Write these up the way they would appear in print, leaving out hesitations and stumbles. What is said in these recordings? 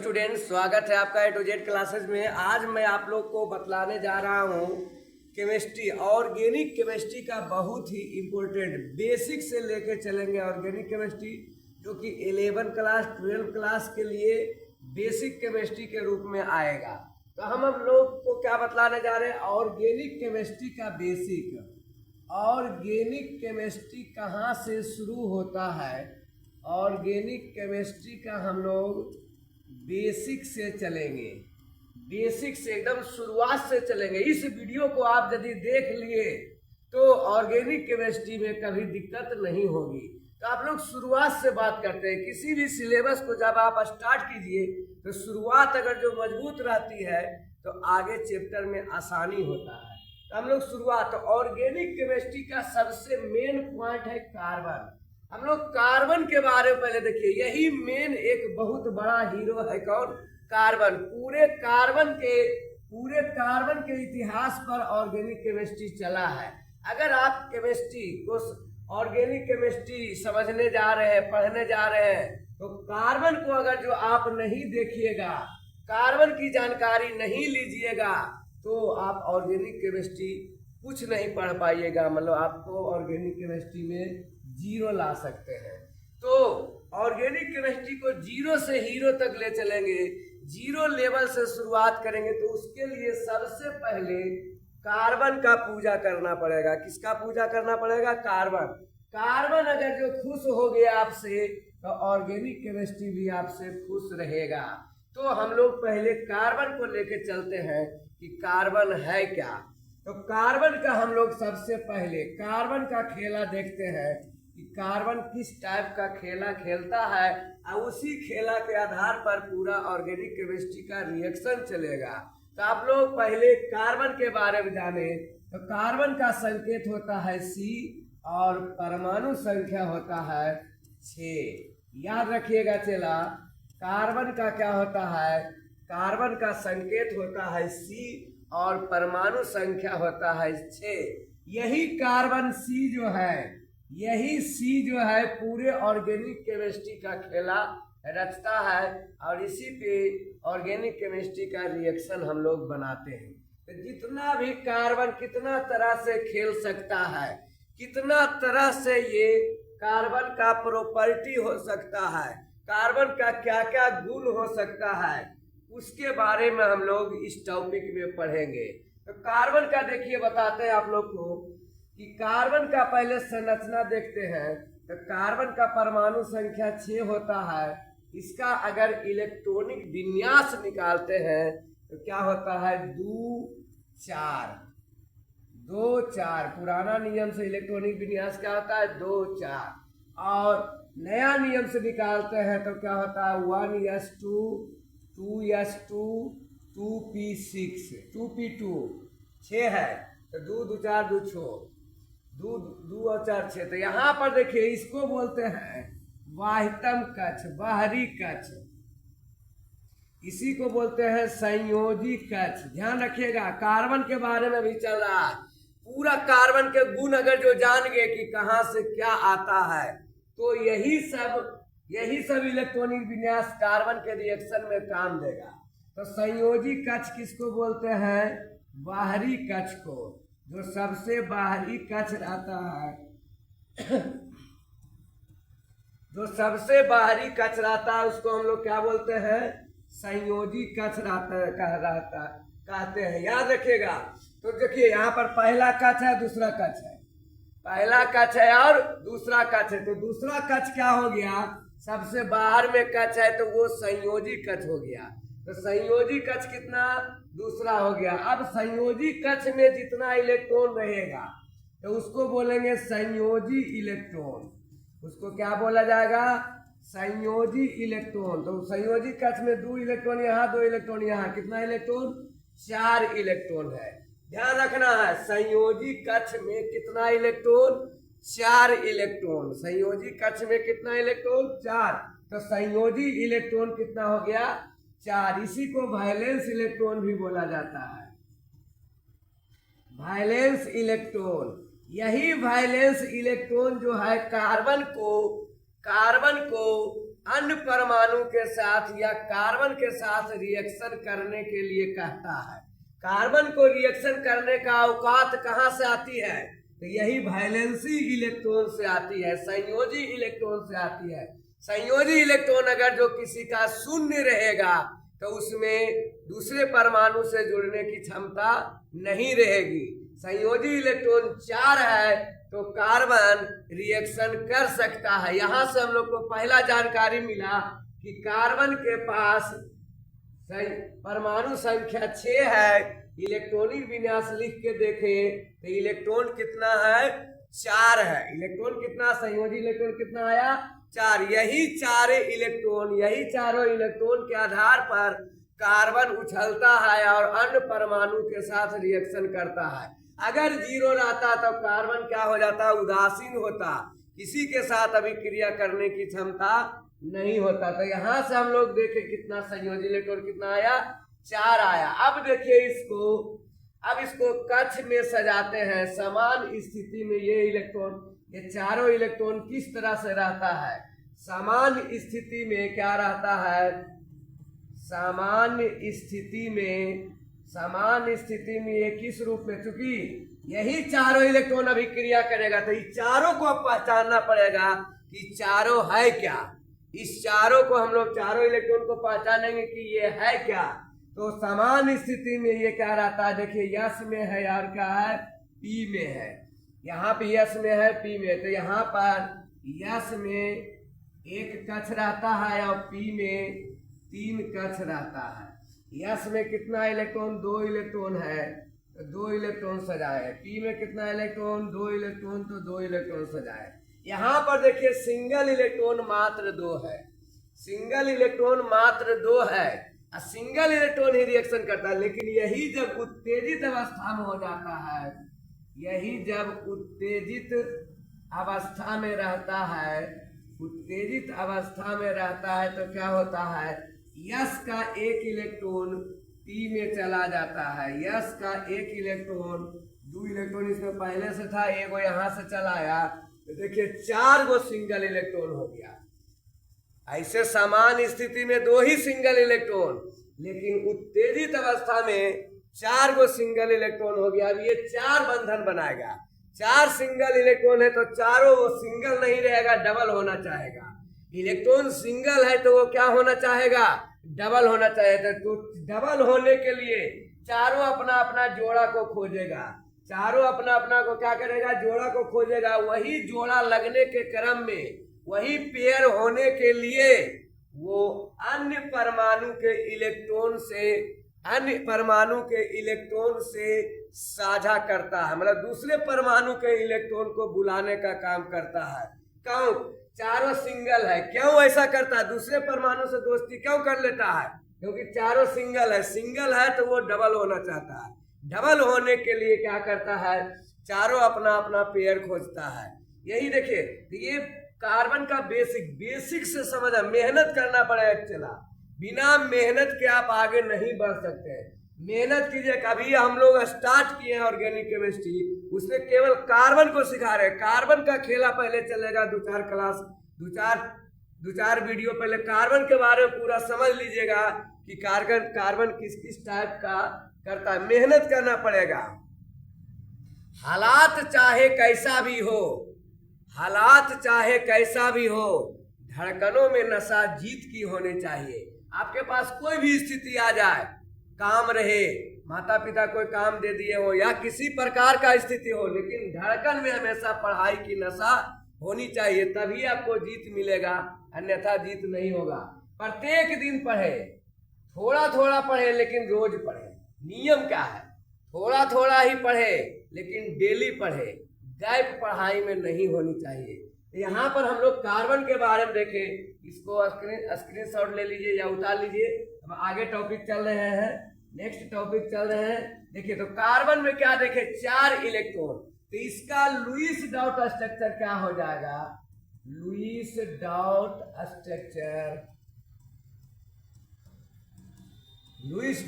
Students, स्वागत है आपका A to Z क्लासेस में। आज मैं आप लोग को बतलाने जा रहा हूँ केमिस्ट्री, ऑर्गेनिक केमिस्ट्री का बहुत ही इम्पोर्टेंट बेसिक से लेके चलेंगे। ऑर्गेनिक केमिस्ट्री जो कि 11 क्लास 12 क्लास के लिए बेसिक केमिस्ट्री के रूप में आएगा। तो हम लोग को क्या बतलाने जा रहे हैं, ऑर्गेनिक केमिस्ट्री का बेसिक। ऑर्गेनिक केमिस्ट्री कहाँ से शुरू होता है, ऑर्गेनिक केमिस्ट्री का हम लोग बेसिक से चलेंगे, बेसिक से एकदम शुरुआत से चलेंगे। इस वीडियो को आप यदि देख लिए तो ऑर्गेनिक केमिस्ट्री में कभी दिक्कत नहीं होगी। तो आप लोग शुरुआत से बात करते हैं। किसी भी सिलेबस को जब आप स्टार्ट कीजिए तो शुरुआत अगर जो मजबूत रहती है तो आगे चैप्टर में आसानी होता है। तो हम लोग शुरुआत, ऑर्गेनिक केमिस्ट्री का सबसे मेन पॉइंट है कार्बन। हम लोग कार्बन के बारे में पहले देखिए, यही मेन एक बहुत बड़ा हीरो है। कौन? कार्बन। पूरे कार्बन के इतिहास पर ऑर्गेनिक केमिस्ट्री चला है। अगर आप केमिस्ट्री को, ऑर्गेनिक केमिस्ट्री समझने जा रहे हैं, पढ़ने जा रहे हैं, तो कार्बन को अगर जो आप नहीं देखिएगा, कार्बन की जानकारी नहीं लीजिएगा तो आप ऑर्गेनिक केमिस्ट्री कुछ नहीं पढ़ पाइएगा। मतलब आपको ऑर्गेनिक केमिस्ट्री में जीरो ला सकते हैं। तो ऑर्गेनिक केमिस्ट्री को जीरो से हीरो तक ले चलेंगे, जीरो लेवल से शुरुआत करेंगे। तो उसके लिए सबसे पहले कार्बन का पूजा करना पड़ेगा। किसका पूजा करना पड़ेगा? कार्बन। कार्बन अगर जो खुश हो गया आपसे तो ऑर्गेनिक केमिस्ट्री भी आपसे खुश रहेगा। तो हम लोग पहले कार्बन को लेके चलते हैं कि कार्बन है क्या। तो कार्बन का हम लोग सबसे पहले कार्बन का खेला देखते हैं कि कार्बन किस टाइप का खेला खेलता है, और उसी खेला के आधार पर पूरा ऑर्गेनिक केमिस्ट्री का रिएक्शन चलेगा। तो आप लोग पहले कार्बन के बारे में जाने। तो कार्बन का संकेत होता है C और परमाणु संख्या होता है 6। याद रखिएगा चला, कार्बन का क्या होता है? कार्बन का संकेत होता है C और परमाणु संख्या होता है 6। यही कार्बन C जो है, यही C जो है पूरे ऑर्गेनिक केमिस्ट्री का खेला रचता है, और इसी पे ऑर्गेनिक केमिस्ट्री का रिएक्शन हम लोग बनाते हैं। तो जितना भी कार्बन कितना तरह से खेल सकता है, कितना तरह से ये कार्बन का प्रॉपर्टी हो सकता है, कार्बन का क्या क्या गुण हो सकता है, उसके बारे में हम लोग इस टॉपिक में पढ़ेंगे। तो कार्बन का देखिए, बताते हैं आप लोग को कि कार्बन का पहले संरचना देखते हैं। तो कार्बन का परमाणु संख्या 6 होता है। इसका अगर इलेक्ट्रॉनिक विन्यास निकालते हैं तो क्या होता है? 2 4। पुराना नियम से इलेक्ट्रॉनिक विन्यास क्या होता है? 2 4। और नया नियम से निकालते हैं तो क्या होता है? 1s2 2s2 2p6 2p2 6 है। तो 2 2 4 2 6, 2 और 4 6। तो यहाँ पर देखिए, इसको बोलते हैं बाह्यतम कक्ष, बाहरी कक्ष। इसी को बोलते हैं संयोजी कक्ष। ध्यान रखिएगा, कार्बन के बारे में भी चल रहा है। पूरा कार्बन के गुण अगर जो जान गए कि कहाँ से क्या आता है, तो यही सब इलेक्ट्रॉनिक विन्यास कार्बन के रिएक्शन में काम देगा। तो संयोजी कक्ष किसको बोलते हैं? बाहरी कक्ष को। जो सबसे बाहरी कक्ष रहता है जो सबसे बाहरी कक्ष रहता है उसको हम लोग क्या बोलते हैं? संयोजी कक्ष कहते हैं। याद रखिएगा। तो देखिए, यहाँ पर पहला कक्ष है, दूसरा कक्ष है। पहला कक्ष है और दूसरा कक्ष है। तो दूसरा कक्ष क्या हो गया? सबसे बाहर में कक्ष है तो वो संयोजी कक्ष हो गया। तो संयोजी कक्ष कितना? दूसरा हो गया। अब संयोजी कक्ष में जितना इलेक्ट्रॉन रहेगा तो उसको बोलेंगे संयोजी इलेक्ट्रॉन। उसको क्या बोला जाएगा? संयोजी इलेक्ट्रॉन। तो संयोजी कक्ष में 2 इलेक्ट्रॉन यहाँ, 2 इलेक्ट्रॉन यहाँ। कितना इलेक्ट्रॉन? 4 इलेक्ट्रॉन है। ध्यान रखना है, संयोजी कक्ष में कितना इलेक्ट्रॉन? 4 इलेक्ट्रॉन। संयोजी कक्ष में कितना इलेक्ट्रॉन? 4। तो संयोजी इलेक्ट्रॉन कितना हो गया? 4। इसी को वैलेंस इलेक्ट्रॉन भी बोला जाता है। Valence electron. यही वैलेंस इलेक्ट्रॉन जो है कार्बन को अन्य परमाणु के साथ या कार्बन के साथ रिएक्शन करने के लिए कहता है। कार्बन को रिएक्शन करने का औकात कहाँ से आती है? तो यही वैलेंसी इलेक्ट्रॉन से आती है, संयोजी इलेक्ट्रॉन से आती है। संयोजी इलेक्ट्रॉन अगर जो किसी का शून्य रहेगा तो उसमें दूसरे परमाणु से जुड़ने की क्षमता नहीं रहेगी। संयोजी इलेक्ट्रॉन 4 है तो कार्बन रिएक्शन कर सकता है। यहां से हम लोग को पहला जानकारी मिला कि कार्बन के पास परमाणु संख्या 6 है। इलेक्ट्रॉनिक विन्यास लिख के देखें तो इलेक्ट्रॉन कितना है? 4 है। इलेक्ट्रॉन कितना? संयोजी इलेक्ट्रॉन कितना आया? 4। यही चारों इलेक्ट्रॉन के आधार पर कार्बन उछलता है और अन्य परमाणु के साथ रिएक्शन करता है। अगर 0 रहता तो कार्बन क्या हो जाता? उदासीन होता, किसी के साथ अभिक्रिया करने की क्षमता नहीं होता। तो यहां से हम लोग देखे कितना संयोजी इलेक्ट्रॉन कितना आया? 4 आया। अब देखिए इसको कक्ष में सजाते हैं। समान स्थिति में ये चारों इलेक्ट्रॉन किस तरह से रहता है? समान स्थिति में क्या रहता है? सामान्य स्थिति में ये किस रूप में? चूंकि यही चारों इलेक्ट्रॉन अभिक्रिया करेगा तो इस चारों को पहचानना पड़ेगा कि चारों है क्या। इस चारों को हम लोग चारों इलेक्ट्रॉन को पहचानेंगे कि ये है क्या। तो समान स्थिति में ये क्या रहता है? देखिए यस में है और क्या है? पी में है। यहाँ पे यस में है, पी में। तो यहाँ पर यस में 1 कक्ष रहता है और पी में 3 कक्ष रहता है। यस में कितना इलेक्ट्रॉन? 2 इलेक्ट्रॉन है तो 2 इलेक्ट्रॉन सजाए। पी में कितना इलेक्ट्रॉन? 2 इलेक्ट्रॉन तो 2 इलेक्ट्रॉन सजाए। यहाँ पर देखिए सिंगल इलेक्ट्रॉन मात्र 2 है। सिंगल इलेक्ट्रॉन मात्र 2 है। सिंगल इलेक्ट्रॉन ही रिएक्शन करता है। लेकिन यही जब उत्तेजित अवस्था में हो जाता है, यही जब उत्तेजित अवस्था में रहता है तो क्या होता है? यस का 1 इलेक्ट्रॉन पी में चला जाता है। यस का 1 इलेक्ट्रॉन, 2 इलेक्ट्रॉन इसमें पहले से था, 1 यहाँ से चला आया तो देखिए 4 गो सिंगल इलेक्ट्रॉन हो गया। ऐसे समान स्थिति में 2 ही सिंगल इलेक्ट्रॉन, लेकिन उत्तेजित अवस्था में 4 गो सिंगल इलेक्ट्रॉन हो गया। अब ये 4 बंधन बनाएगा। 4 सिंगल इलेक्ट्रॉन है तो चारों वो सिंगल नहीं रहेगा, डबल होना चाहेगा। इलेक्ट्रॉन सिंगल है तो वो क्या होना चाहेगा? डबल होना चाहिए। तो डबल होने के लिए चारों अपना अपना जोड़ा को खोजेगा। चारों अपना अपना को क्या करेगा? जोड़ा को खोजेगा। वही जोड़ा लगने के क्रम में, वही पेयर होने के लिए वो अन्य परमाणु के इलेक्ट्रॉन से साझा करता है। मतलब दूसरे परमाणु के इलेक्ट्रॉन को बुलाने का काम करता है। क्यों? चारों सिंगल है। क्यों ऐसा करता है? दूसरे परमाणु से दोस्ती क्यों कर लेता है? क्योंकि चारों सिंगल है। सिंगल है तो वो डबल होना चाहता है। डबल होने के लिए क्या करता है? चारों अपना अपना पेयर खोजता है। यही देखिए ये कार्बन का बेसिक से समझा, मेहनत करना पड़ेगा। चला बिना मेहनत के आप आगे नहीं बढ़ सकते। मेहनत कीजिए। कभी हम लोग स्टार्ट किए हैं ऑर्गेनिक केमिस्ट्री, उसमें केवल कार्बन को सिखा रहे हैं। कार्बन का खेला पहले चलेगा, 2-4 क्लास, 2-4 वीडियो पहले कार्बन के बारे में पूरा समझ लीजिएगा कि कार्बन किस किस टाइप का करता है। मेहनत करना पड़ेगा। हालात चाहे कैसा भी हो, धड़कनों में नशा जीत की होनी चाहिए। आपके पास कोई भी स्थिति आ जाए, काम रहे, माता पिता कोई काम दे दिए हो या किसी प्रकार का स्थिति हो, लेकिन धड़कन में हमेशा पढ़ाई की नशा होनी चाहिए, तभी आपको जीत मिलेगा, अन्यथा जीत नहीं होगा। प्रत्येक दिन पढ़े, थोड़ा थोड़ा पढ़े लेकिन रोज पढ़े। नियम क्या है? थोड़ा थोड़ा ही पढ़े लेकिन डेली पढ़े। गैप पढ़ाई में नहीं होनी चाहिए। यहाँ पर हम लोग कार्बन के बारे में देखें। इसको स्क्रीनशॉट ले लीजिए या उतार लीजिए। अब आगे टॉपिक चल रहे हैं, नेक्स्ट टॉपिक चल रहे हैं। देखिए तो कार्बन में क्या देखे? 4 इलेक्ट्रॉन। तो इसका लुईस डॉट स्ट्रक्चर क्या हो जाएगा? Lewis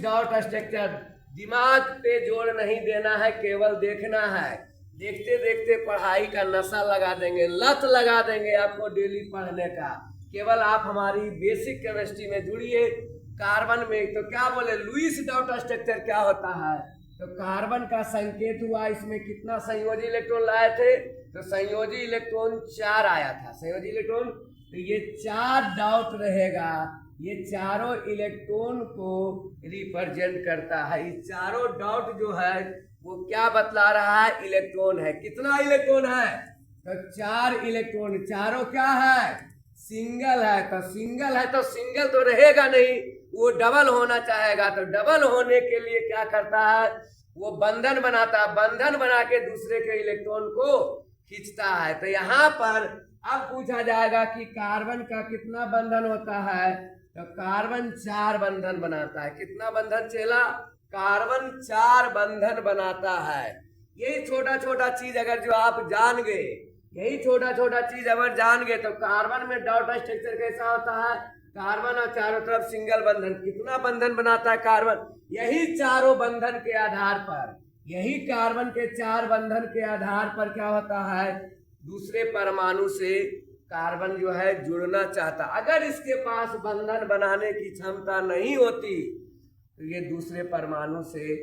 dot structure. दिमाग पे जोर नहीं देना है, केवल देखना है। देखते देखते पढ़ाई का नशा लगा देंगे, लत लगा देंगे आपको डेली पढ़ने का। केवल आप हमारी बेसिक केमिस्ट्री में जुड़िए। कार्बन में तो क्या बोले, लुईस डॉट स्ट्रक्चर क्या होता है, तो कार्बन का संकेत हुआ, इसमें कितना संयोजी इलेक्ट्रॉन लाए थे, तो संयोजी इलेक्ट्रॉन 4 आया था, संयोजी इलेक्ट्रॉन, तो ये 4 डॉट रहेगा, ये चारों इलेक्ट्रॉन को रिप्रेजेंट करता है। ये चारों डॉट जो है वो क्या बतला रहा है, इलेक्ट्रॉन है। कितना इलेक्ट्रॉन है, तो 4 इलेक्ट्रॉन, चारों क्या है, सिंगल है, तो सिंगल है तो सिंगल तो रहेगा नहीं, वो डबल होना चाहेगा, तो डबल होने के लिए क्या करता है, वो बंधन बनाता है, बंधन बना के दूसरे के इलेक्ट्रॉन को खींचता है। तो यहाँ पर अब पूछा जाएगा कि कार्बन का कितना बंधन होता है, तो कार्बन 4 बंधन बनाता है। कितना बंधन चेला, कार्बन 4 बंधन बनाता है। यही छोटा छोटा चीज अगर जो आप जान गए, यही छोटा छोटा चीज अगर जान गए, तो कार्बन में डॉट स्ट्रक्चर कैसा होता है, कार्बन और चारों तरफ सिंगल बंधन, कितना बंधन बनाता है कार्बन, यही चारों बंधन के आधार पर, यही कार्बन के 4 बंधन के आधार पर क्या होता है, दूसरे परमाणु से कार्बन जो है जुड़ना चाहता। अगर इसके पास बंधन बनाने की क्षमता नहीं होती तो ये दूसरे परमाणु से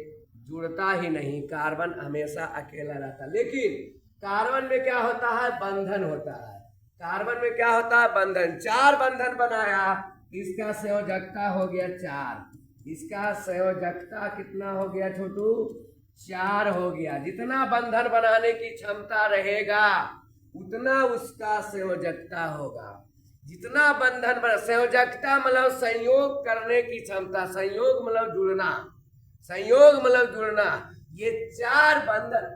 जुड़ता ही नहीं, कार्बन हमेशा अकेला रहता। लेकिन कार्बन में क्या होता है, बंधन होता है। कार्बन में क्या होता है, बंधन। 4 बंधन बनाया, इसका संयोजकता हो गया 4, इसका संयोजकता कितना हो गया छोटू, 4 हो गया। जितना बंधन बनाने की क्षमता रहेगा उतना उसका संयोजकता होगा। जितना बंधन बना, संयोजकता मतलब संयोग करने की क्षमता, संयोग मतलब जुड़ना, संयोग मतलब जुड़ना, ये 4 बंधन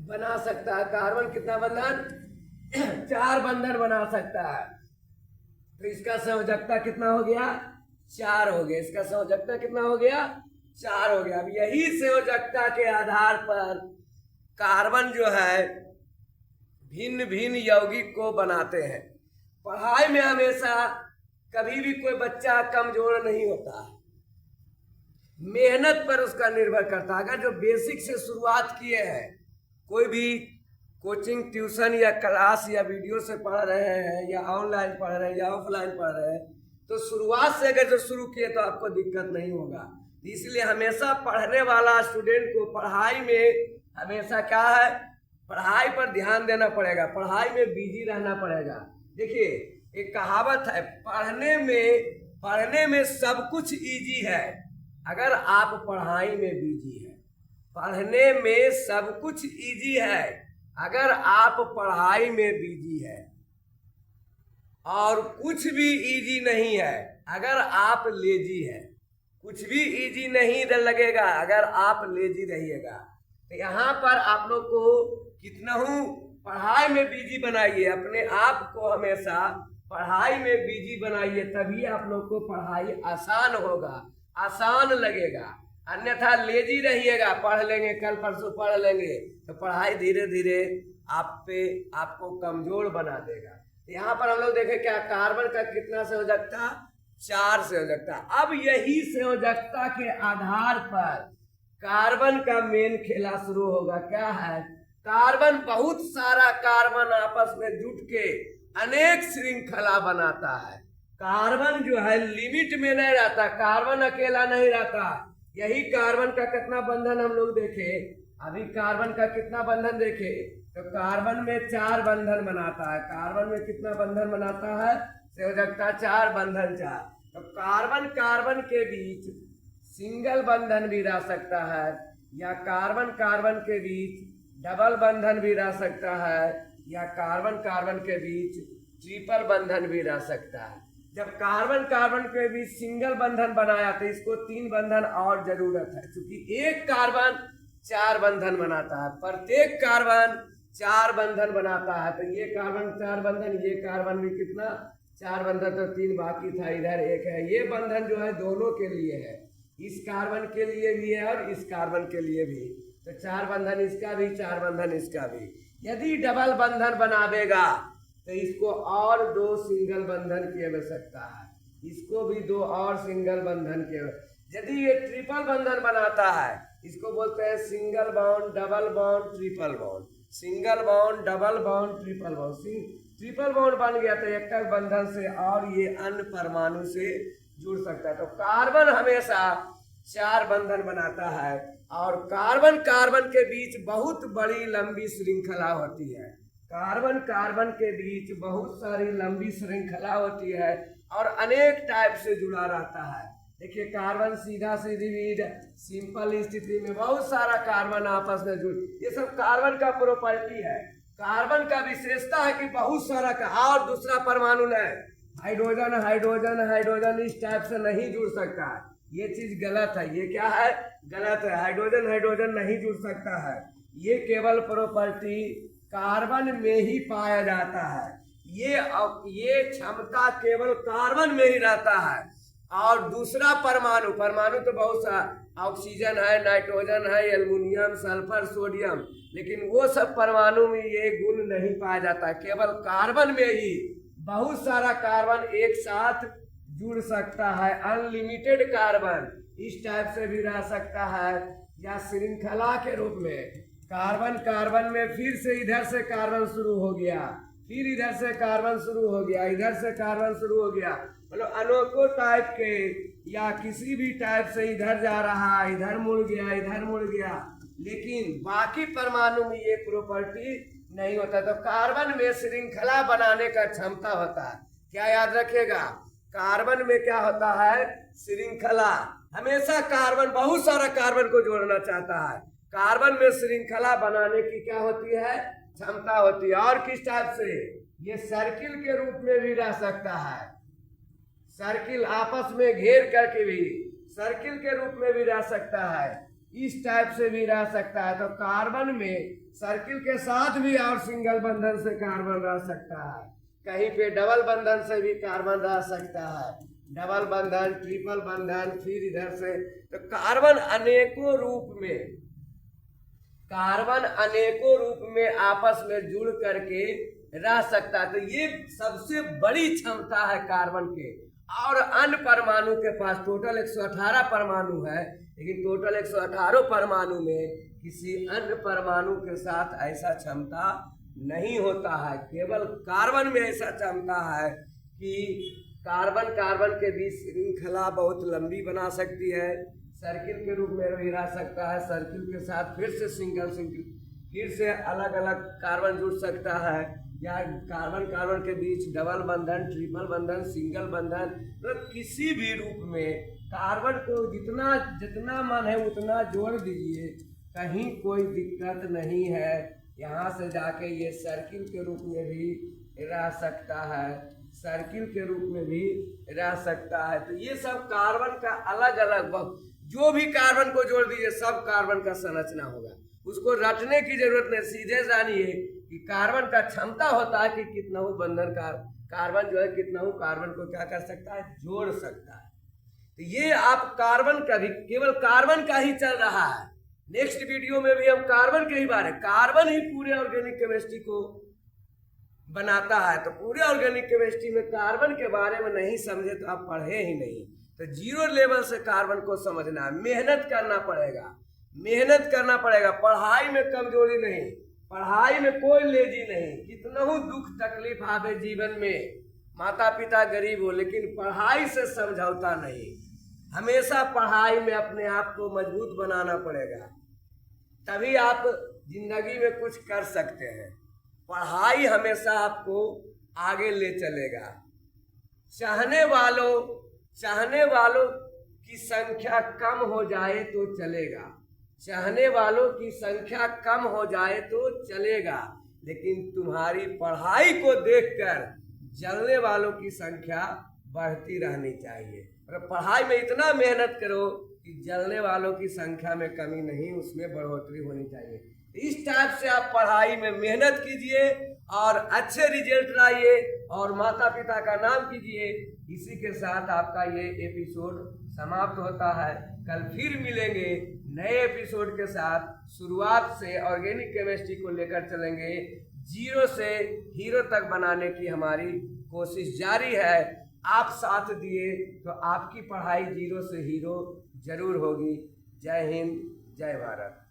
बना सकता है। कार्बन कितना बंधन, 4 बंधन बना सकता है। तो इसका संयोजकता कितना हो गया, 4 हो गया। इसका संयोजकता कितना हो गया, 4 हो गया। अब यही संयोजकता के आधार पर कार्बन जो है भिन्न भिन्न यौगिक को बनाते हैं। पढ़ाई में हमेशा कभी भी कोई बच्चा कमजोर नहीं होता है, मेहनत पर उसका निर्भर करता है। अगर जो बेसिक से शुरुआत किए हैं, कोई भी कोचिंग ट्यूशन या क्लास या वीडियो से पढ़ रहे हैं या ऑनलाइन पढ़ रहे हैं या ऑफलाइन पढ़ रहे हैं, तो शुरुआत से अगर जो शुरू किए तो आपको दिक्कत नहीं होगा। इसलिए हमेशा पढ़ने वाला स्टूडेंट को पढ़ाई में हमेशा क्या है, पढ़ाई पर ध्यान देना पड़ेगा, पढ़ाई में बिजी रहना पड़ेगा। देखिए एक कहावत है, पढ़ने में सब कुछ इजी है अगर आप पढ़ाई में बिजी है। पढ़ने में सब कुछ इजी है अगर आप पढ़ाई में बिजी है, और कुछ भी इजी नहीं है अगर आप लेजी है। कुछ भी इजी नहीं लगेगा अगर आप लेजी रहिएगा। तो यहाँ पर आप लोग को कितना हूँ पढ़ाई में बिजी बनाइए, अपने आप को हमेशा पढ़ाई में बिजी बनाइए, तभी आप लोग को पढ़ाई आसान होगा, आसान लगेगा। अन्यथा लेजी रहिएगा, पढ़ लेंगे कल परसों पढ़ लेंगे, तो पढ़ाई धीरे धीरे आपको कमजोर बना देगा। यहाँ पर हम लोग देखें क्या, कार्बन का कितना संयोजकता, 4 संयोजकता। अब यही संयोजकता के आधार पर कार्बन का मेन खेला शुरू होगा। क्या है, कार्बन बहुत सारा कार्बन आपस में जुट के अनेक श्रृंखला बनाता है। कार्बन जो है लिमिट में नहीं रहता, कार्बन अकेला नहीं रहता। यही कार्बन का कितना बंधन हम लोग देखे, अभी कार्बन का कितना बंधन देखे, तो कार्बन में 4 बंधन बनाता है। कार्बन में कितना बंधन बनाता है, संयोजकता 4, बंधन 4। तो कार्बन के बीच सिंगल बंधन भी रह सकता है, या कार्बन के बीच डबल बंधन भी रह सकता है, या कार्बन के बीच ट्रिपल बंधन भी रह सकता है। जब कार्बन के बीच सिंगल बंधन बनाया तो इसको 3 बंधन और जरूरत है, क्योंकि एक कार्बन 4 बंधन बनाता है, प्रत्येक कार्बन 4 बंधन बनाता है। तो ये कार्बन 4 बंधन, ये कार्बन भी कितना 4 बंधन, तो 3 बाकी था, इधर 1 है। ये बंधन जो है दोनों के लिए है, इस कार्बन के लिए भी है और इस कार्बन के लिए भी। तो 4 बंधन इसका भी, 4 बंधन इसका भी। यदि डबल बंधन बनावेगा तो इसको और 2 सिंगल बंधन की आवश्यकता है, इसको भी 2 और सिंगल बंधन की। यदि ये ट्रिपल बंधन बनाता है, इसको बोलते हैं single bond, double bond, triple bond, single bond, double bond, triple bond. Triple bond बन गया तो एकक बंधन से और ये अन्य परमाणु से जुड़ सकता है। तो कार्बन हमेशा 4 बंधन बनाता है और कार्बन कार्बन के बीच बहुत बड़ी लंबी श्रृंखला होती है। कार्बन कार्बन के बीच बहुत सारी लंबी श्रृंखला होती है और अनेक टाइप से जुड़ा रहता है। देखिए कार्बन सीधा सीधी सिंपल स्थिति में बहुत सारा कार्बन आपस में जुड़, ये सब कार्बन का प्रॉपर्टी है। कार्बन का विशेषता है कि बहुत सारा का, और दूसरा परमाणु है हाइड्रोजन हाइड्रोजन हाइड्रोजन इस टाइप से नहीं जुड़ सकता। ये चीज गलत है। ये क्या है? गलत है। हाइड्रोजन हाइड्रोजन नहीं जुड़ सकता है। ये केवल प्रॉपर्टी कार्बन में ही पाया जाता है। ये क्षमता केवल कार्बन में ही रहता है। और दूसरा परमाणु तो बहुत सा ऑक्सीजन है, नाइट्रोजन है, एल्युमिनियम, सल्फर, सोडियम, लेकिन वो सब परमाणु में ये गुण नहीं पाया जाता। केवल कार्बन में ही बहुत सारा कार्बन एक साथ जुड़ सकता है। अनलिमिटेड कार्बन इस टाइप से भी रह सकता है या श्रृंखला के रूप में। कार्बन कार्बन में फिर से इधर से कार्बन शुरू हो गया, फिर इधर से कार्बन शुरू हो गया, इधर से कार्बन शुरू हो गया, मतलब अनोखो टाइप के या किसी भी टाइप से इधर जा रहा, इधर मुड़ गया, इधर मुड़ गया, लेकिन बाकी परमाणु में ये प्रॉपर्टी नहीं होता। तो कार्बन में श्रृंखला बनाने का क्षमता होता है। क्या याद रखेगा? कार्बन में क्या होता है? श्रृंखला। हमेशा कार्बन बहुत सारा कार्बन को जोड़ना चाहता है। कार्बन में श्रृंखला बनाने की क्या होती है? क्षमता होती है। और किस टाइप से? ये सर्किल के रूप में भी रह सकता है। सर्किल आपस में घेर करके भी सर्किल के रूप में भी रह सकता है, इस टाइप से भी रह सकता है। तो कार्बन में सर्किल के साथ भी और सिंगल बंधन से कार्बन रह सकता है। कहीं पे डबल बंधन से भी कार्बन रह सकता है, डबल बंधन, ट्रिपल बंधन, फिर इधर से। तो कार्बन अनेकों रूप में आपस में जुड़ करके रह सकता है। तो ये सबसे बड़ी क्षमता है कार्बन के। और अन्य परमाणु के पास टोटल 118 परमाणु है, लेकिन टोटल 118 परमाणु में किसी अन्य परमाणु के साथ ऐसा क्षमता नहीं होता है। केवल कार्बन में ऐसा क्षमता है कि कार्बन कार्बन के बीच श्रृंखला बहुत लंबी बना सकती है। सर्किल के रूप में भी रह सकता है। सर्किल के साथ फिर से सिंगल फिर से अलग अलग कार्बन जुड़ सकता है, या कार्बन कार्बन के बीच डबल बंधन, ट्रिपल बंधन, सिंगल बंधन, मतलब किसी भी रूप में कार्बन को जितना मन है उतना जोड़ दीजिए, कहीं कोई दिक्कत नहीं है। यहाँ से जाके ये सर्किल के रूप में भी रह सकता है, सर्किल के रूप में भी रह सकता है। तो ये सब कार्बन का अलग अलग, जो भी कार्बन को जोड़ दीजिए सब कार्बन का संरचना होगा। उसको रटने की जरूरत नहीं, सीधे जानिए कि कार्बन का क्षमता होता है कि कितना बंधन कार्बन जो है कितना कार्बन को क्या कर सकता है? जोड़ सकता है। तो ये आप कार्बन का भी केवल कार्बन का ही चल रहा है। नेक्स्ट वीडियो में भी हम कार्बन के ही बारे, कार्बन ही पूरे ऑर्गेनिक केमिस्ट्री को बनाता है। तो पूरे ऑर्गेनिक केमिस्ट्री में कार्बन के बारे में नहीं समझे तो आप पढ़े ही नहीं। तो जीरो लेवल से कार्बन को समझना है, मेहनत करना पड़ेगा। पढ़ाई में कमजोरी नहीं, पढ़ाई में कोई लेजी नहीं। कितना दुख तकलीफ आवे जीवन में, माता पिता गरीब हो, लेकिन पढ़ाई से समझौता नहीं। हमेशा पढ़ाई में अपने आप को मजबूत बनाना पड़ेगा, तभी आप जिंदगी में कुछ कर सकते हैं। पढ़ाई हमेशा आपको आगे ले चलेगा। चाहने वालों की संख्या कम हो जाए तो चलेगा, चाहने वालों की संख्या कम हो जाए तो चलेगा, लेकिन तुम्हारी पढ़ाई को देखकर जलने वालों की संख्या बढ़ती रहनी चाहिए। और पढ़ाई में इतना मेहनत करो कि जलने वालों की संख्या में कमी नहीं, उसमें बढ़ोतरी होनी चाहिए। इस टाइप से आप पढ़ाई में मेहनत कीजिए और अच्छे रिजल्ट लाइए और माता पिता का नाम कीजिए। इसी के साथ आपका ये एपिसोड समाप्त होता है। कल फिर मिलेंगे नए एपिसोड के साथ। शुरुआत से ऑर्गेनिक केमिस्ट्री को लेकर चलेंगे, जीरो से हीरो तक बनाने की हमारी कोशिश जारी है। आप साथ दिए तो आपकी पढ़ाई जीरो से हीरो जरूर होगी। जय हिंद, जय भारत।